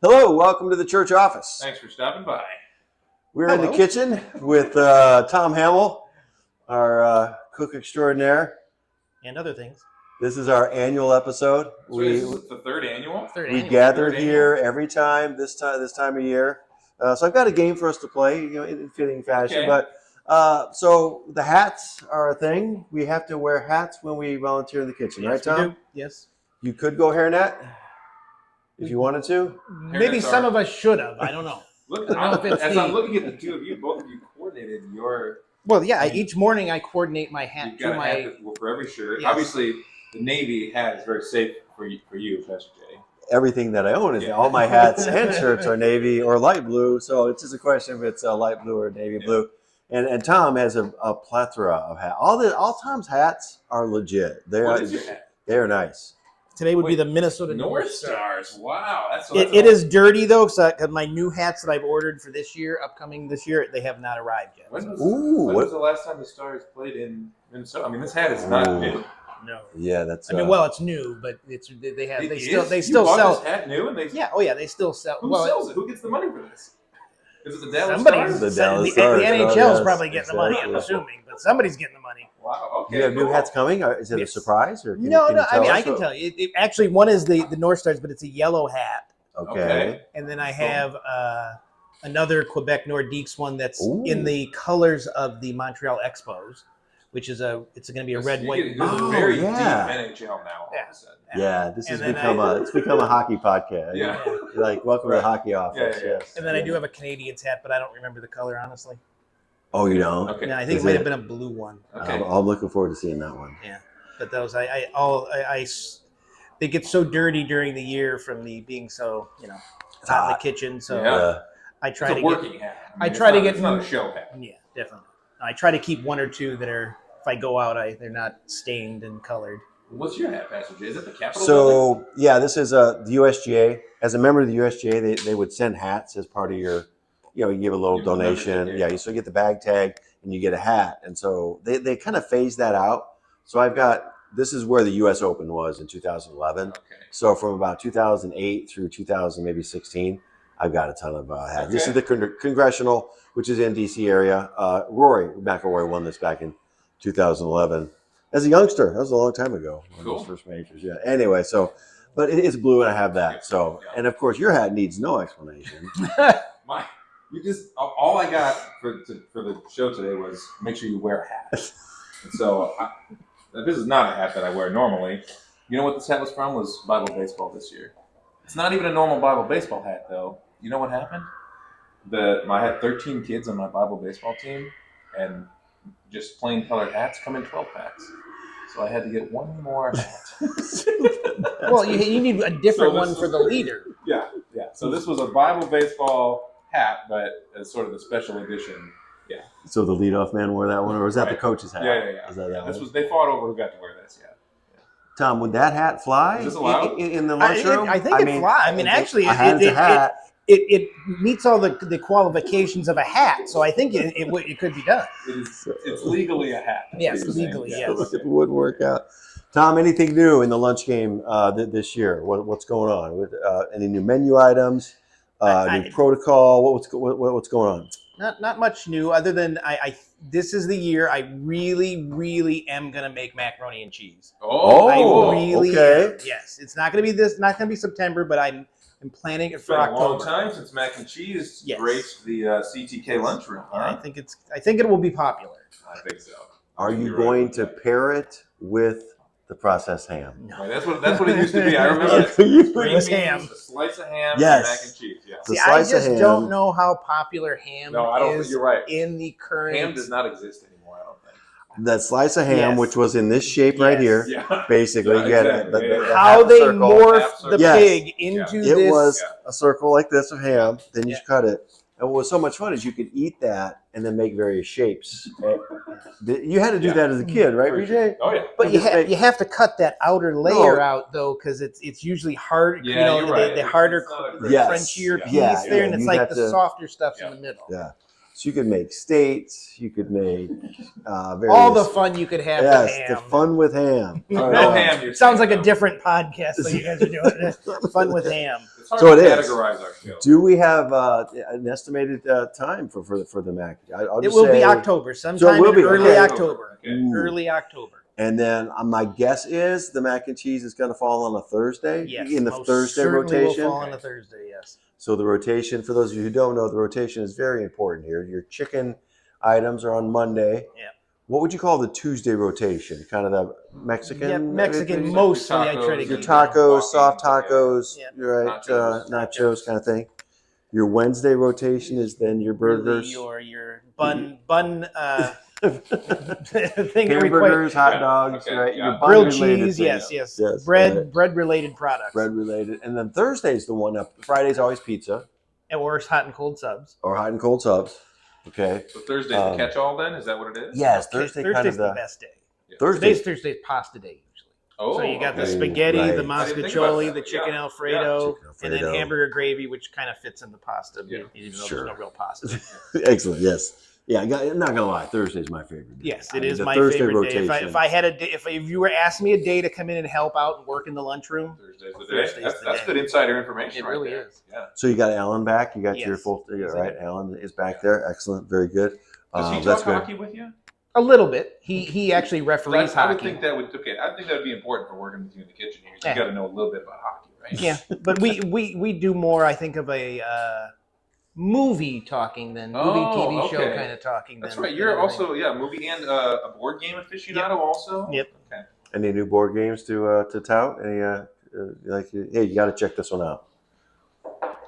Hello, welcome to the church office. Thanks for stopping by. We're in the kitchen with Tom Hamill, our cook extraordinaire. And other things. This is our annual episode. So this is the third annual? We gather here every time, this time of year. So I've got a game for us to play, in fitting fashion. Okay. But so the hats are a thing. We have to wear hats when we volunteer in the kitchen, right, Tom? We do. Yes. You could go hairnet if you wanted to. Maybe some of us should have. I don't know. I'm looking at the two of you, both of you coordinated your. Well, yeah. Each morning I coordinate my hat. You've got a hat for every shirt. Yes. Obviously, the navy hat is very safe for you, Pastor Jay. Everything that I own is all my hats and shirts are navy or light blue. So it's just a question if it's light blue or navy blue. And Tom has a plethora of hats. All Tom's hats are legit. What is your hat? They are nice. Today would be the Minnesota North Stars. Wow, It is dirty though, because my new hats that I've ordered for upcoming this year, they have not arrived yet. When was the last time the Stars played in Minnesota? I mean, this hat is not new. No. Yeah, that's. it's new, but they still bought sell. This hat new, and they they still sell. Who sells it? Who gets the money for this? Is it the Dallas Somebody's Stars? The Dallas the Stars. NHL is probably getting the money. I'm assuming, but somebody's getting the money. Wow. Okay. You have new hats coming? Is it a surprise? Or No. I mean, I can tell you. Actually, one is the North Stars, but it's a yellow hat. Okay. And then I have another Quebec Nordiques one that's in the colors of the Montreal Expos, which is it's going to be a red, white. This is very deep NHL now. All of a sudden. Yeah, this has become a hockey podcast. Yeah. Like, welcome to the hockey office. Yeah. Yes. And then I do have a Canadiens hat, but I don't remember the color, honestly. Oh, you don't? Okay. Yeah, I think it might have been a blue one. Okay. I'm looking forward to seeing that one. Yeah, but those they get so dirty during the year from the being so it's hot in the kitchen. So I try it's to a working hat. It's not a show hat. Yeah, definitely. I try to keep one or two that are, if I go out, they're not stained and colored. What's your hat, Pastor Jay? Is it the Capitol? So yeah, this is the USGA. As a member of the USGA, they would send hats as part of your, you give a little donation. You still get the bag tag and you get a hat. And so they kind of phased that out. So this is where the U.S. Open was in 2011. Okay. So from about 2008 through 2016, I've got a ton of hats. Okay. This is the Congressional, which is in D.C. area. Rory McIlroy won this back in 2011. As a youngster, that was a long time ago. One of those first majors. Yeah. Anyway, but it is blue, and I have that. So, and of course, your hat needs no explanation. All I got for the show today was make sure you wear a hat. And so this is not a hat that I wear normally. You know what this hat was from? Was Bible baseball this year. It's not even a normal Bible baseball hat, though. You know what happened? I had 13 kids on my Bible baseball team, and just plain colored hats come in 12 packs. So I had to get one more hat. Well, you need a different one for the leader. Yeah. So this was a Bible baseball hat, but as sort of the special edition. Yeah. So the leadoff man wore that one, or was that the coach's hat? Yeah. Is that They fought over who got to wear this. Yeah. Tom, would that hat fly? Is this allowed? in the lunchroom? I think it flies. I mean, actually, it meets all the qualifications of a hat, so I think it could be done. It's legally a hat. Yes, legally, yes. It would work out. Tom, anything new in the lunch game this year? What's going on? With any new menu items? New protocol? What's going on? Not much new, other than this is the year I really, really am gonna make macaroni and cheese. Oh, I really am. Yes, it's not gonna be September, but I'm planning it for October. It's been a long time since mac and cheese graced the CTK lunchroom. Huh? I think it will be popular. I think so. Are you going to pair it with the processed ham? No. That's what it used to be. I remember green beans, ham, a slice of ham, yes, and mac and cheese. Yeah. See, I just don't know how popular ham is. You're right. In the current ham does not exist anymore. I don't think. That slice of ham, which was in this shape right here, basically, how they morphed the pig into this. It was a circle like this of ham. Then you cut it. And what was so much fun is you could eat that and then make various shapes. You had to do that as a kid, right, BJ? Oh yeah. But you have to cut that outer layer out though, because it's usually hard. Yeah, the harder, the crunchier piece there, and it's like the softer stuff's in the middle. Yeah. So you could make states. You could make various, All the fun you could have with yes, ham. the fun with ham. No ham. You're Sounds saying, like a though. different podcast that you guys are doing. Fun with ham. It's hard So to it is. categorize our show. Do we have an estimated time for the Mac? I'll It just will be say- October, sometime will in be, early okay. October. Okay. Ooh. Early October. And then my guess is the mac and cheese is going to fall on a Thursday Yes, in the most Thursday certainly rotation. will fall on a Thursday. Yes. So the rotation, for those of you who don't know, the rotation is very important here. Your chicken items are on Monday. Yeah. What would you call the Tuesday rotation? Kind of the Mexican? Yeah, Mexican maybe? mostly. I try to Tacos Your keep tacos, soft walking, tacos, yeah. you're right, Nachos. nachos kind of thing. Your Wednesday rotation is then your burgers, Really your bun thing that requires hamburgers, hot Yeah, dogs, okay, right? yeah. Your grilled bun-related cheese. things. Yes. Yes, Bread right. bread related products. Bread related, and then Thursday's the one up. Friday's always pizza Or hot and cold subs. or hot and cold subs. Okay. So Thursday's the catch-all then? Is that what it is? Yes, Thursday kind Thursday's of the the best day. Thursday. Thursday's pasta day usually. Oh, So you got the okay. spaghetti, Right. the I didn't think about mascacholi, that. the chicken Yeah. Alfredo, Chicken and then Alfredo. hamburger gravy, which kind of fits in the pasta, Yeah. even though Sure. there's no real pasta. Excellent. Yes. Yeah. I'm not gonna lie. Thursday's my favorite day. Yes, I it mean, is the my Thursday favorite day. rotation. If I had a day, if you were asking me a day to come in and help out and work in the lunchroom, Thursday's the Thursday's day. That's the day. good insider information. It right really there. is. Yeah. So you got Alan back. You got your Yes. full. He's Right. in. Alan is back there. Excellent. Very good. Does he That's talk good. hockey with you? a little bit. He actually referees I would hockey. think that would I think that would be important for working with you in the kitchen here. You Yeah. got to know a little bit about hockey, right? Yeah, but we do more. I think of a movie talking than movie TV show okay. kind of talking. That's than- right. than You're everything. also movie and a board game aficionado also. Yep. Okay. Any new board games to tout? Any hey, you got to check this one out.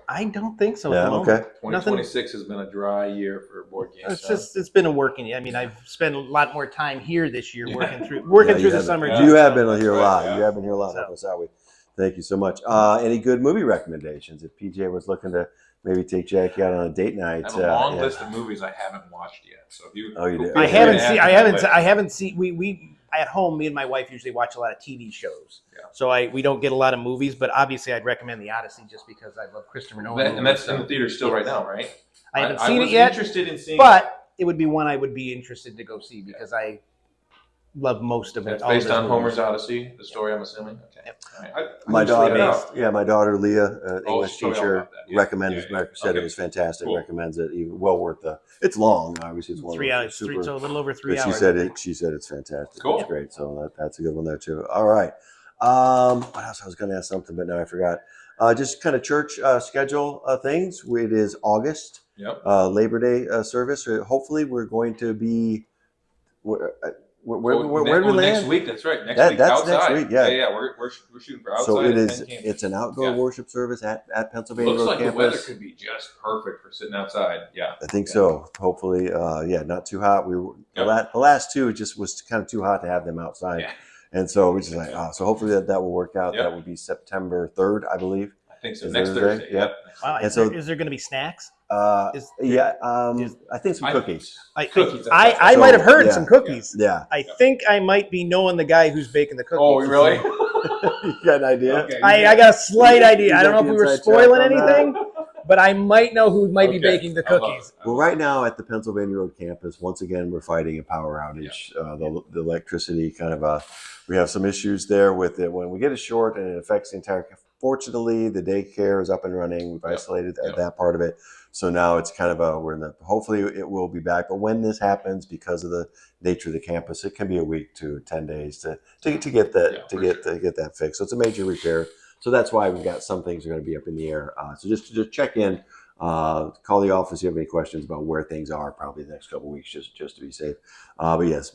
I don't think so. At Yeah. the moment. Okay. 2026 has been a dry year for board games. It's been a working. I mean, I've spent a lot more time here this year Yeah. working through Yeah, you the have- summer. Yeah. You have been That's here a right, lot. yeah. You have been here a lot. So- Helping us out with. Thank you so much. Any good movie recommendations? If PJ was looking to maybe take Jackie out on a date night, I have a long yeah. list of movies I haven't watched yet. So if you, Oh, you do? feel I free haven't to seen. add I to haven't. that I haven't seen. We at home. Me and my wife usually watch a lot of TV shows. Yeah. So we don't get a lot of movies. But obviously, I'd recommend The Odyssey just because I love Christopher Nolan. And that's in movies. the theater still right now, right? I haven't I seen was it yet, Interested in seeing. but it would be one I would be interested to go see because I love most of it. It's all of based his on movies. Homer's Odyssey, the story. I'm assuming. Okay. Yep. All right. My I'll check it daughter, out. my daughter Leah, Oh, English tell me all teacher, about that. Yeah. recommended. Yeah, yeah. Said Okay. it was fantastic. Cool. Recommends it. Even well worth the. It's long, obviously. It's one 3 of those hours. super. So a little over 3 But hours. she said it. She said it's fantastic. Cool. It's great. So that's a good one there too. All right. What else? I was going to ask something, but now I forgot. Just kind of church schedule things. It is August. Yep. Labor Day service. Hopefully, we're going to be. Where do we Next land? week. That's right. Next week That's outside. next week, yeah. Yeah. We're shooting for outside. So it at is. 10 campus. It's an outdoor Yeah. worship service at Pennsylvania Looks Road like campus. the weather could be just perfect for sitting outside. Yeah. I think Yeah. so. Hopefully, not too hot. We were Yeah. the last two just was kind of too hot to have them outside, Yeah. and so we're just like, so hopefully that will work out. Yeah. That would be September 3rd, I believe. I think so. Is Next Thursday? Thursday. Yep. Wow. And Is, so- is there going to be snacks? Is- I think some cookies. Cookies, I So, might have heard yeah. some cookies. Yeah, I think I might be knowing the guy who's baking the cookies. Oh, really? you got an idea? Okay. I got a slight idea. I don't know got if we the were inside track spoiling on that? anything, but I might know who might be Okay. baking the I love cookies. it. Well, right now at the Pennsylvania Road campus, once again, we're fighting a power outage. The electricity kind of, we have some issues there with it. When we get a short and it affects the entire, fortunately, the daycare is up and running. We've isolated that part of it. So now it's kind of hopefully it will be back. But when this happens, because of the nature of the campus, it can be a week to 10 days to get that, to get that fixed. So it's a major repair. So that's why we've got some things are going to be up in the air. So just check in. Call the office if you have any questions about where things are probably the next couple of weeks just to be safe. But yes,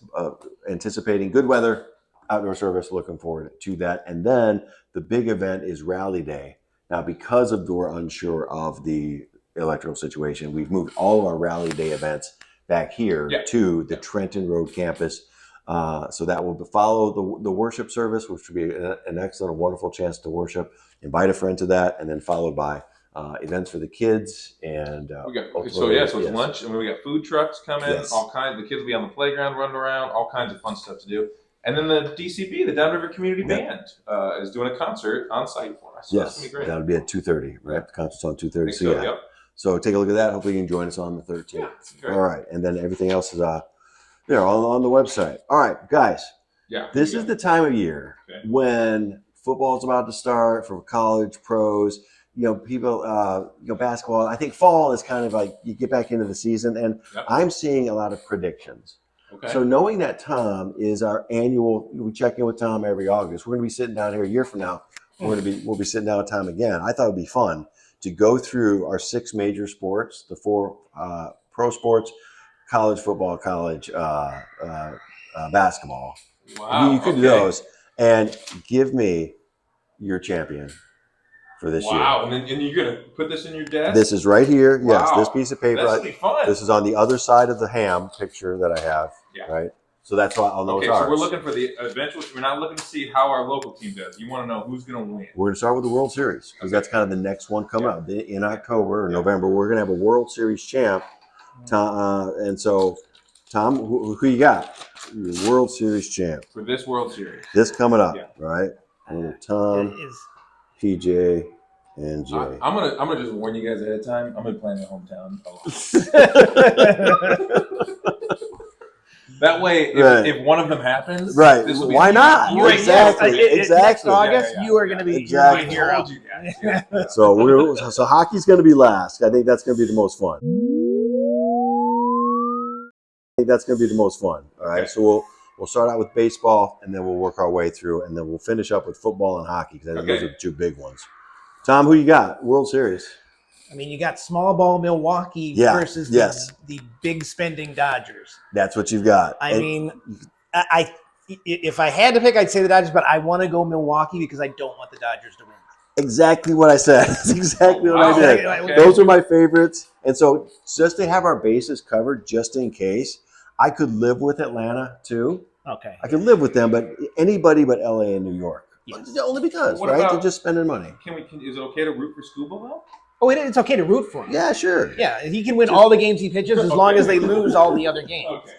anticipating good weather, outdoor service, looking forward to that. And then the big event is Rally Day. Now, because we're unsure of the electoral situation, we've moved all of our Rally Day events back here to the Trenton Road campus. So that will follow the worship service, which will be an excellent, wonderful chance to worship. Invite a friend to that, and then followed by events for the kids and So it's lunch, and we got food trucks coming. Yes. All kinds. The kids will be on the playground, running around. All kinds of fun stuff to do. And then the DCB, the Downriver Community Band, is doing a concert on site for us. So that's Yes, gonna be great. that'll be at 2:30, right? The concert's on 2:30. So, yep. So take a look at that. Hopefully you can join us on the 13th. Yeah, it's great. All right. And then everything else is there on the website. All right, guys. Yeah. This is the time of year when football is about to start for college, pros, people, basketball. I think fall is kind of like you get back into the season, and I'm seeing a lot of predictions. Okay. So knowing that Tom is our annual, we check in with Tom every August. We're going to be sitting down here a year from now. We'll be sitting down with Tom again. I thought it'd be fun to go through our 6 major sports, the 4 pro sports, college football, college basketball. Wow. You could do those and give me your champion for this year. Wow. And you're going to put this in your desk? This is right here. Wow. Yes, this piece of paper. This will be fun. This is on the other side of the ham picture that I have. Yeah. Right. So that's why I'll know it's ours. So we're looking for the eventual. We're not looking to see how our local team does. You want to know who's going to win. We're going to start with the World Series because that's kind of the next one coming up in October or November. We're going to have a World Series champ. And so, Tom, who you got? Your World Series champ. For this World Series. This coming up, right? Tom, PJ, and Jay. I'm gonna just warn you guys ahead of time. I'm gonna be playing at hometown a lot. That way, if one of them happens, right? This will be Why not? Exactly. Exactly. Next August, you are going to be exactly. my hero. So hockey's going to be last. I think that's going to be the most fun. All right. So we'll start out with baseball, and then we'll work our way through, and then we'll finish up with football and hockey because I think those are the 2 big ones. Tom, who you got? World Series. I mean, you got small ball Milwaukee versus the big spending Dodgers. That's what you've got. If I had to pick, I'd say the Dodgers, but I want to go Milwaukee because I don't want the Dodgers to win. Exactly what I said. That's exactly what I did. Okay. Those are my favorites. And so just to have our bases covered just in case, I could live with Atlanta too. Okay. I could live with them, but anybody but LA and New York. Yes. Only because, What about, they're just spending money. Is it okay to root for Scuba though? Oh, it's okay to root for him. Yeah, sure. Yeah, he can win all the games he pitches as long as they lose all the other games. Okay.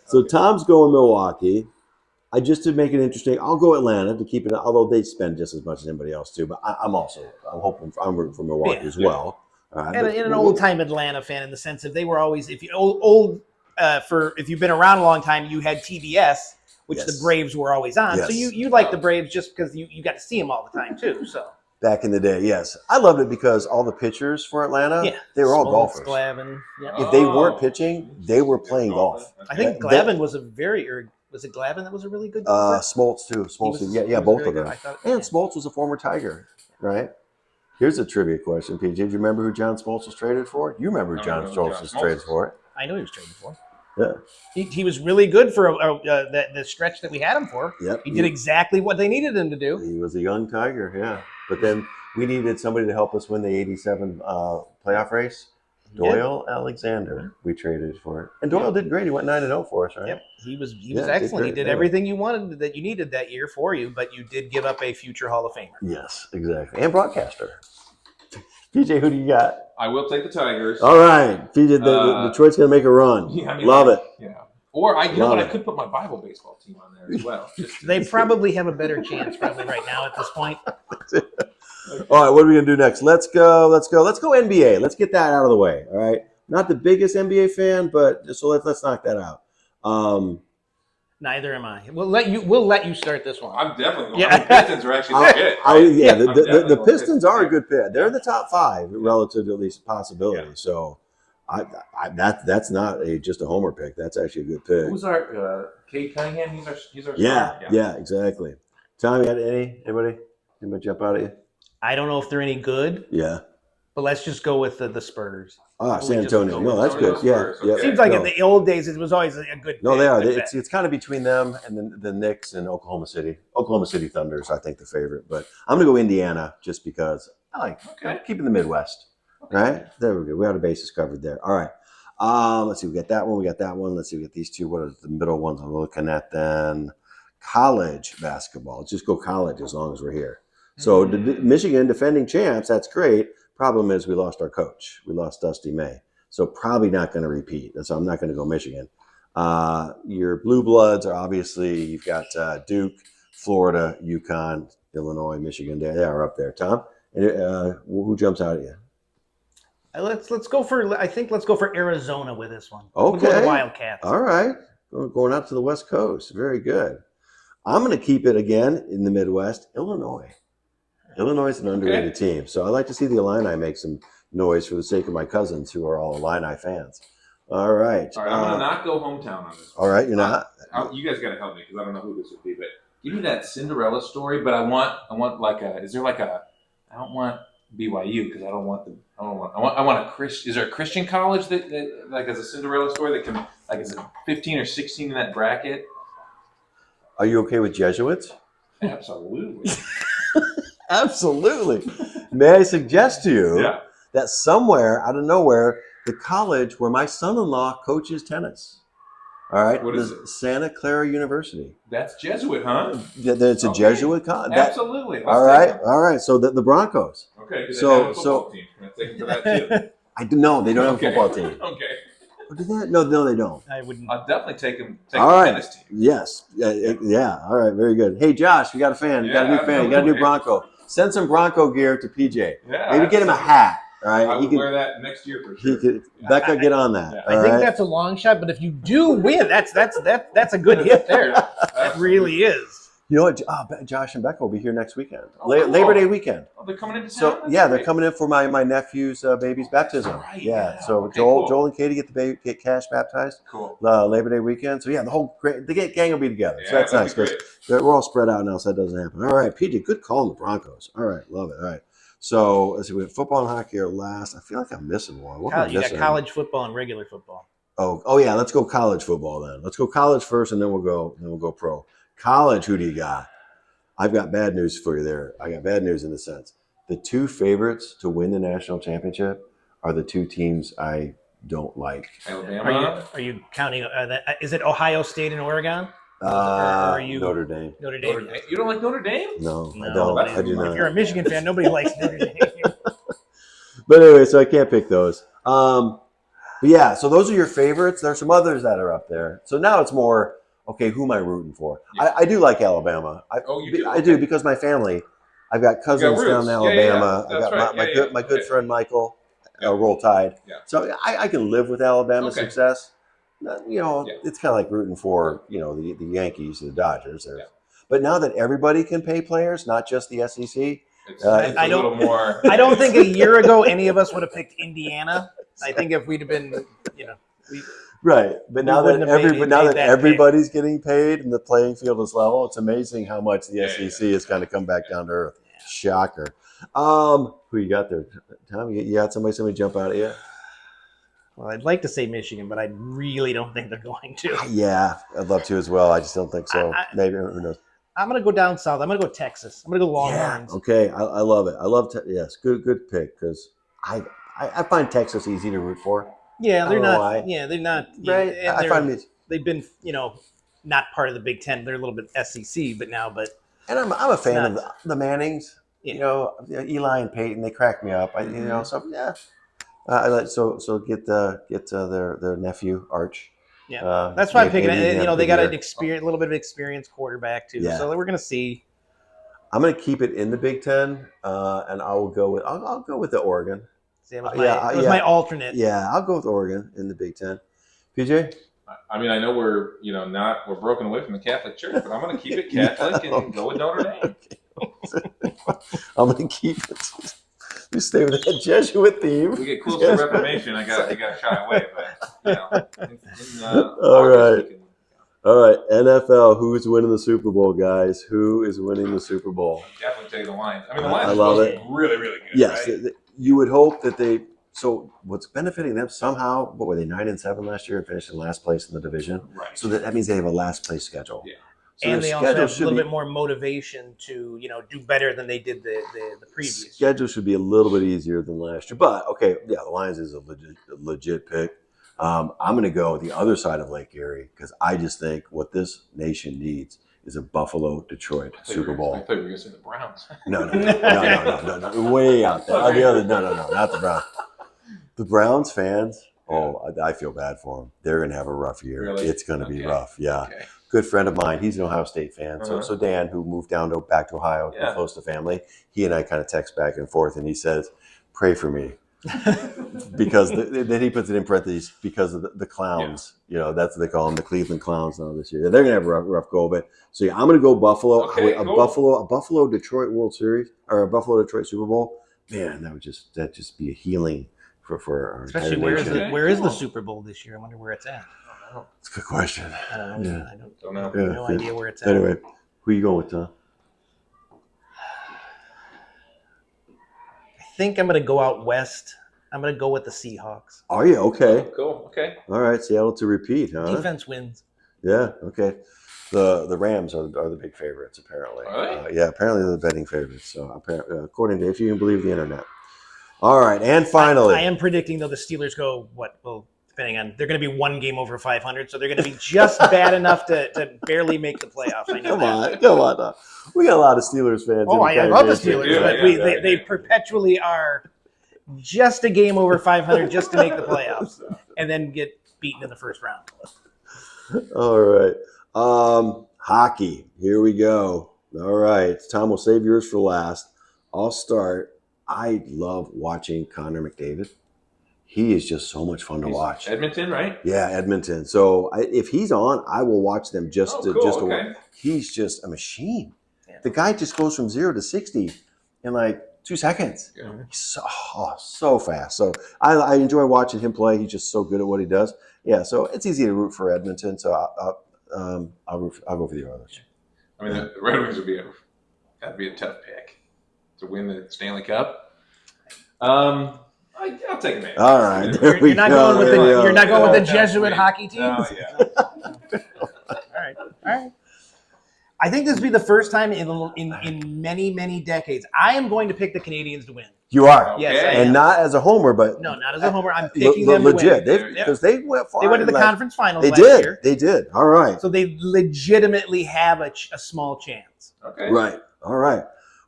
So Tom's going Milwaukee. Just to make it interesting, I'll go Atlanta to keep it. Although they spend just as much as anybody else too, but I'm rooting for Milwaukee as well. And an old time Atlanta fan in the sense of they were always if you've been around a long time, you had TBS, which the Braves were always on. Yes. So you like the Braves just because you got to see them all the time too. So. Back in the day, yes. I loved it because all the pitchers for Atlanta, they were all golfers. Glavine. Yeah. If they weren't pitching, they were playing golf. I think Glavine was was it Glavine that was a really good golfer? Smoltz too. Both of them. And Smoltz was a former Tiger, right? Here's a trivia question, PJ. Do you remember who John Smoltz was traded for? You remember who John Smoltz was traded for? I know he was traded for. Yeah. He was really good for the stretch that we had him for. Yep. He did exactly what they needed him to do. He was a young Tiger, yeah. But then we needed somebody to help us win the 87 playoff race. Doyle Alexander, we traded for it. And Doyle did great. He went 9-0 for us, right? Yep. He was excellent. He did everything you wanted that you needed that year for you, but you did give up a future Hall of Famer. Yes, exactly. And broadcaster. PJ, who do you got? I will take the Tigers. All right. PJ, Detroit's going to make a run. Yeah, Love it. Yeah. Or I could put my Bible baseball team on there as well. They probably have a better chance right now at this point. All right, what are we gonna do next? Let's go NBA. Let's get that out of the way. All right, not the biggest NBA fan, but so let's knock that out. Neither am I. We'll let you start this one. I'm definitely. Yeah, the Pistons are actually legit. The Pistons are a good pick. They're in the top 5 relative to at least possibility. Yeah. So, that's not just a homer pick. That's actually a good pick. Who's our Cade Cunningham? He's our yeah, exactly. Tom, you got anybody jump out at you? I don't know if they're any good. Yeah. But let's just go with the Spurs. San Antonio. No, that's good. Yeah. It seems like in the old days it was always a good. No, they are. It's kind of between them and the Knicks and Oklahoma City. Oklahoma City Thunder's, I think, the favorite. But I'm going to go Indiana just because I like keeping the Midwest. Okay. Right? There we go. We have the bases covered there. All right. Let's see. We got that one. Let's see. We got these 2. What are the middle ones I'm looking at then? College basketball. Let's just go college as long as we're here. So Michigan defending champs, that's great. Problem is we lost our coach. We lost Dusty May. So probably not going to repeat. So I'm not going to go Michigan. Your blue bloods are obviously, you've got Duke, Florida, UConn, Illinois, Michigan. They are up there. Tom, who jumps out at you? Let's go for. I think let's go for Arizona with this one. We'll go Okay. the Wildcats. All right. Going out to the West Coast. Very good. I'm going to keep it again in the Midwest, Illinois. Illinois is an underrated team. So I like to see the Illini make some noise for the sake of my cousins who are all Illini fans. All right. All right, I'm gonna not go hometown on this one. All right, you're not. You guys gotta help me because I don't know who this would be, but give me that Cinderella story. But I want like a. Is there like a? I don't want BYU because I want a Christian. Is there a Christian college that like has a Cinderella story that can like is it 15 or 16 in that bracket? Are you okay with Jesuits? Absolutely. Absolutely. May I suggest to you Yeah. that somewhere out of nowhere, the college where my son-in-law coaches tennis. All right. What is it? Santa Clara University. That's Jesuit, huh? It's a Okay. Jesuit college. Absolutely. All right. All right. So the Broncos. Okay. 'Cause So- they have a football so- team. Can I take them for that too? I do know they don't have Okay. a football team. Okay. Or do they? No, they don't. I wouldn't. I'll definitely take them. All the right. tennis team. Yes. Yeah. All right. Very good. Hey, Josh, we got a fan. You got a new Yeah, fan. You got a new absolutely. Bronco. Send some Bronco gear to PJ. Yeah. Maybe get him a hat. All right. I He would could. wear that next year for He sure. could. Yeah. Becca, get on that. Yeah. I all think right? that's a long shot, but if you do win, that's a good hit there. That really is. You know what? Josh and Becca will be here next weekend. Oh, cool. Labor Day weekend. Oh, they're coming into town. So That's yeah, they're great. coming in for my nephew's baby's baptism. Right, Yeah. yeah. So Okay, Joel cool. and Katie get Cash baptized Cool. Labor Day weekend. So yeah, the gang will be together. Yeah, So that's nice that'd be because we're all spread out now, so that doesn't happen. All right, PJ, good call on the Broncos. All right, love it. All right. So let's see, we have football and hockey are last. I feel like I'm missing one. What am I You got missing? college football and regular football. Oh yeah, let's go college football then. Let's go college first, and then we'll go pro. College, who do you got? I've got bad news for you there. I got bad news in the sense the two favorites to win the national championship are the two teams I don't like. Alabama. Are you counting? Is it Ohio State and Oregon? Or are you Notre Dame? Notre Dame? Notre Dame. You don't like Notre Dame? No, I No, don't. I do If not. you're a Michigan fan, nobody likes Notre Dame. But anyway, so I can't pick those. But yeah, so those are your favorites. There's some others that are up there. So now it's more, okay, who am I rooting for? Yeah. I do like Alabama. Oh, you do? I do Okay. because my family, I've got cousins roots. down in Yeah, Alabama. yeah. I got That's right. my good Okay. friend Michael, Yeah. Roll Tide. Yeah. So I can live with Alabama's Okay. success. You know, Yeah. it's kind of like rooting for, the Yankees, the Dodgers. Yeah. But now that everybody can pay players, not just the SEC, It's, I a don't- little more. I don't think a year ago any of us would have picked Indiana. I think if we'd have been, right? But now that wouldn't have paid that everybody's getting paid and the playing field is level, it's amazing how much the Yeah, SEC has kind of come back down to earth. Shocker. Who you got there, Tom? You got somebody jump out at you? well, I'd like to say Michigan, but I really don't think they're going to. Yeah, I'd love to as well. I just don't think so. Maybe who knows? I'm going to go down south. I'm going to go Texas. I'm going to go Longhorns. Okay, I love it. I love yes, good pick because I find Texas easy to root for. Yeah, I they're don't know not. why. Yeah, they're not. Right? and I find it, they've been, not part of the Big Ten. They're a little bit SEC, but and I'm a fan of not. the Mannings. Yeah. Eli and Peyton, they crack me up. So yeah. I like so get their nephew Arch. Yeah. That's why I'm picking maybe it. have a They good got year. an experience, a little bit of experienced quarterback too. Yeah. So we're going to see. I'm going to keep it in the Big Ten, and I'll go with the Oregon. See, that was Yeah, my alternate. Yeah, I'll go with Oregon in the Big Ten. PJ? I mean, I know we're we're broken away from the Catholic Church, but I'm going to keep it Catholic Yeah, and go with Notre Dame. I'm going to keep it. You stay with that Jesuit theme. We get close to Reformation, I got to shy away, but All August, right. we can- All right, NFL. Who's winning the Super Bowl, guys? Who is winning the Super Bowl? definitely take the Lions. I mean, the I Lions are love supposed to be really, really good. Yes, right? you would hope that they. So what's benefiting them somehow? What were they 9-7 last year and finished in last place in the division? Right. So that means they have a last place schedule. Yeah. So And their they also have schedule a should little be- bit more motivation to, do better than they did the previous year. schedule should be a little bit easier than last year. But okay, yeah, the Lions is a legit pick. I'm going to go the other side of Lake Erie because I just think what this nation needs is a Buffalo Detroit Super I Bowl. thought you were going to say the Browns. No, way out there. The other, no, not the Browns. The Browns fans. Oh, I feel bad for them. They're going to have a rough year. Really? It's going to be Okay. rough. Yeah. Okay. Good friend of mine. He's an Ohio State fan. Uh-huh. So Dan, who moved back to Ohio, Yeah. close to family, he and I kind of text back and forth, and he says, "Pray for me. because then he puts it in parentheses because of the clowns. You know, that's what they call them, the Cleveland Clowns now this year. They're going to have a rough go of it. So yeah, I'm going to go Buffalo. Okay, cool. A Buffalo Detroit World Series or a Buffalo Detroit Super Bowl. Man, that would just be a healing for our Especially entire nation. where is the Super Bowl this year? I wonder where it's at. It's a good question. I don't know. Yeah. I Don't know. have no idea where it's at. Anyway, who you going with, Tom? I think I'm going to go out west. I'm going to go with the Seahawks. Are you okay? Oh, cool. Okay. All right, Seattle to repeat, huh? Defense wins. Yeah. Okay. The Rams are the big favorites apparently. Are they? Yeah, apparently they're the betting favorites. So according to if you can believe the internet. All right, and finally, I am predicting though the Steelers go what? Well, depending on they're going to be one game over 500, so they're going to be just bad enough to barely make the playoffs. I know come on. We got a lot of Steelers fans. Oh, I love the Steelers, Yeah, but yeah, they perpetually are just a game over 500 just to make the playoffs, and then get beaten in the first round. All right. Hockey. Here we go. All right. Tom will save yours for last. I'll start. I love watching Connor McDavid. He is just so much fun to watch. Edmonton, right? Yeah, Edmonton. So if he's on, I will watch them just to okay. watch. He's just a machine. Yeah. The guy just goes from 0 to 60 in like 2 seconds. Yeah. He's so fast. So I enjoy watching him play. He's just so good at what he does. Yeah, so it's easy to root for Edmonton. So I'll go for the Oilers. I mean, the Red Wings would be a tough pick to win the Stanley Cup. I'll take them. All right, there we You're not go. going with There we go. you're not going with the Yeah, Jesuit sweet. hockey team. Oh, yeah. All right. I think this will be the first time in many decades I am going to pick the Canadians to win. You are, Okay. Yes, I and am. not as a homer, but No, not as a homer. I'm picking them to legit. win. Because they went far. They went to the last- conference finals They last did. year, They did. All right. so they legitimately have a small chance. Okay. Right. All right.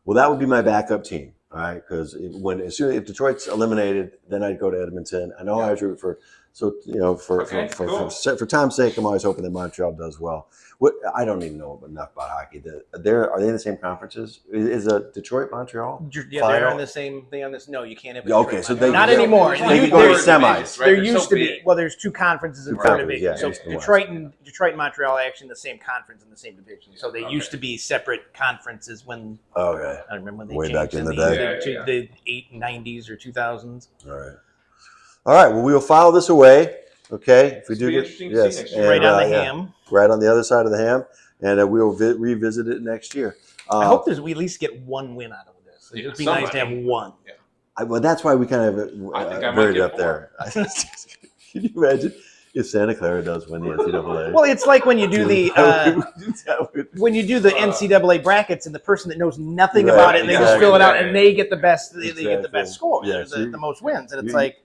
Well, that would be my backup team. All right, because if Detroit's eliminated, then I'd go to Edmonton. I know I was rooting for. So for time's sake, I'm always hoping that Montreal does well. I don't even know enough about hockey. Are they in the same conferences? Is Detroit Montreal? Yeah, they're on the same thing on this. No, you can't have. Yeah, okay, so they- not anymore. They could go to semis. There used to be. Well, there's two conferences in Two four conferences, divisions. yeah, So East and West. Detroit and Montreal are actually in the same conference in the same division. So they used to be separate conferences when Okay. I don't remember when they Way changed back in the day. the 890s or 2000s. All right. All right. Well, we will file this away. Okay. If we This do will be get interesting to see next year. Right on the yeah, ham. right on the other side of the ham, and we will revisit it next year. I hope we at least get one win out of this. It'd be nice to have one. Well, that's why we kind of I think I might buried it get up there. Can you imagine if Santa Clara does win the NCAA? Well, it's like when you do the That would- when you do the NCAA brackets and the person that knows nothing Right, about it and they just fill it out exactly. and they get the best they get the Exactly. best score, Yeah, the most wins, and it's you- like.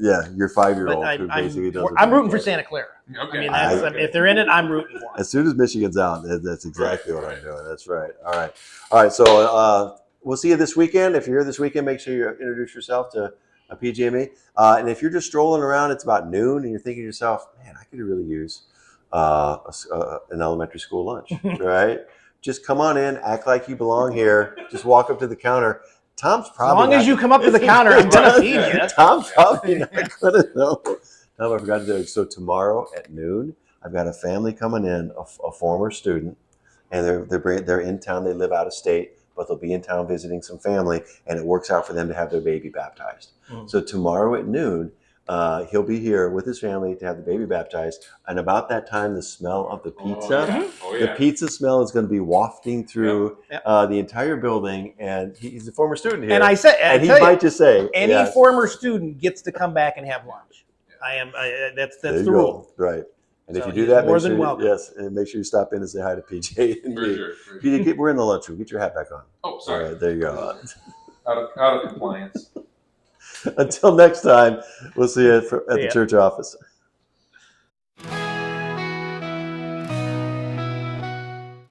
yeah, your 5-year-old But who basically does. I'm rooting for Santa Clara. Okay. I mean, that's, if they're in it, I'm rooting for them. As soon as Michigan's out, that's exactly what I'm doing. That's right. All right. So we'll see you this weekend. If you're here this weekend, make sure you introduce yourself to a PGME. And if you're just strolling around, it's about noon, and you're thinking to yourself, "Man, I could really use an elementary school lunch." Right? Just come on in, act like you belong here. Just walk up to the counter. Tom's As probably long as you come up to the counter, I'm gonna feed you. Tom's probably not gonna know. Tom, I forgot to do it. So tomorrow at noon, I've got a family coming in, a former student, and they're in town. They live out of state, but they'll be in town visiting some family, and it works out for them to have their baby baptized. Mm. So tomorrow at noon, he'll be here with his family to have the baby baptized, and about that time, the smell of the pizza. Oh, The yeah. pizza smell is going to be wafting through Yep. the entire building, and he's a former student here. And I said, and he tell you, might just say, any yeah, former student gets to come back and have lunch. That's there the you rule. go. Right. And if So you do he's that, more make than sure, welcome. yes, and make sure you stop in and say hi to PJ. And For me. sure. PJ, we're in the lunchroom. Get your hat back on. Oh, All sorry. right, there you go. Out of compliance. Until next time, we'll see you at the Yeah. church office.